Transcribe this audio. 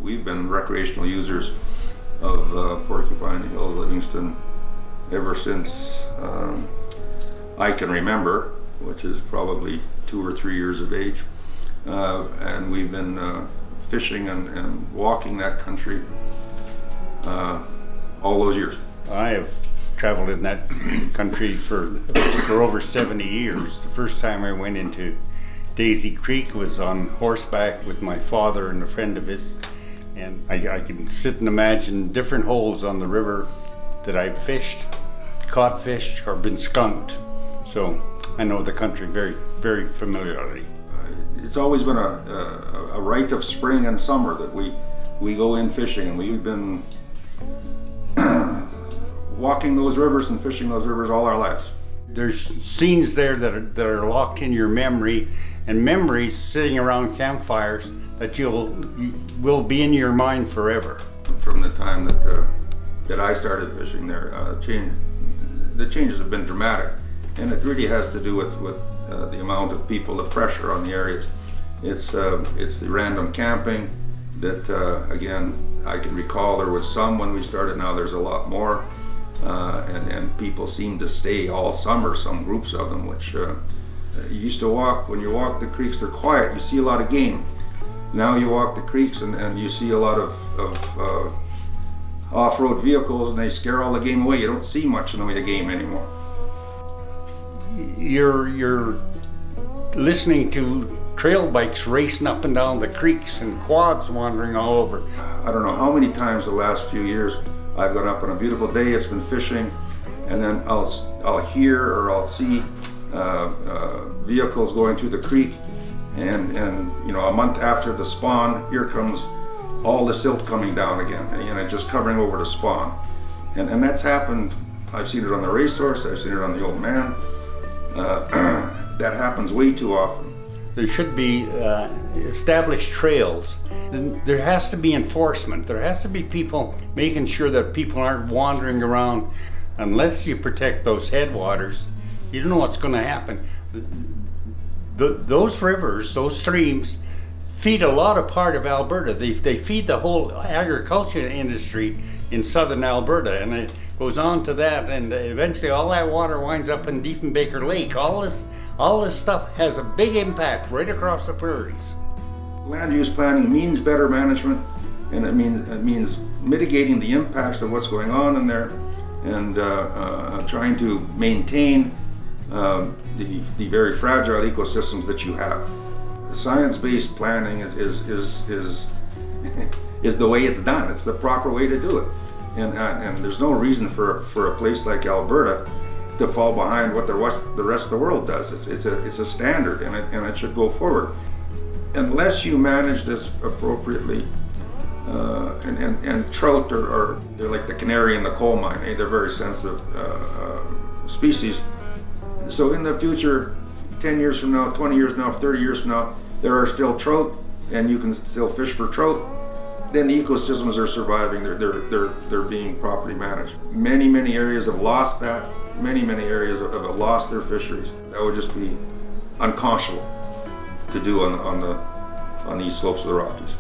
we've been recreational users of Porcupine Hills, Livingstone, ever since I can remember, which is probably 2 or 3 years of age. And we've been fishing and walking that country all those years. I have traveled in that country for over 70 years. The first time I went into Daisy Creek was on horseback with my father and a friend of his, and I can sit and imagine different holes on the river that I've fished, caught fish, or been skunked. So I know the country very, very familiarly. It's always been a rite of spring and summer that we go in fishing, and we've been walking those rivers and fishing those rivers all our lives. There's scenes there that are locked in your memory, and memories sitting around campfires that will be in your mind forever. From the time that I started fishing there, the changes have been dramatic, and it really has to do with the amount of people, the pressure on the areas. It's the random camping that again, I can recall there was some when we started. Now there's a lot more, and people seem to stay all summer, some groups of them, which you used to walk. When you walk the creeks, they're quiet, you see a lot of game. Now you walk the creeks and you see a lot of off-road vehicles, and they scare all the game away. You don't see much in the way of game anymore. You're listening to trail bikes racing up and down the creeks and quads wandering all over. I don't know how many times the last few years I've gone up on a beautiful day, it's been fishing, and then I'll hear or I'll see vehicles going through the creek, and you know, a month after the spawn, here comes all the silt coming down again, and just covering over the spawn. And that's happened. I've seen it on the racehorse, I've seen it on the old man. That happens way too often. There should be established trails. There has to be enforcement. There has to be people making sure that people aren't wandering around. Unless you protect those headwaters, you don't know what's going to happen. Those rivers, those streams, feed a lot of part of Alberta. They feed the whole agriculture industry in southern Alberta, and it goes on to that, and eventually all that water winds up in Diefenbaker Lake. All this stuff has a big impact right across the prairies. Land use planning means better management, and it means mitigating the impacts of what's going on in there, and trying to maintain the very fragile ecosystems that you have. Science-based planning is the way it's done. It's the proper way to do it, and there's no reason for a place like Alberta to fall behind what the rest of the world does. It's a standard, and it should go forward. Unless you manage this appropriately, and trout are they're like the canary in the coal mine. They're very sensitive species. So in the future, 10 years from now, 20 years from now, 30 years from now, there are still trout, and you can still fish for trout. Then the ecosystems are surviving. They're being properly managed. Many areas have lost that. Many areas have lost their fisheries. That would just be unconscionable to do on these slopes of the Rockies.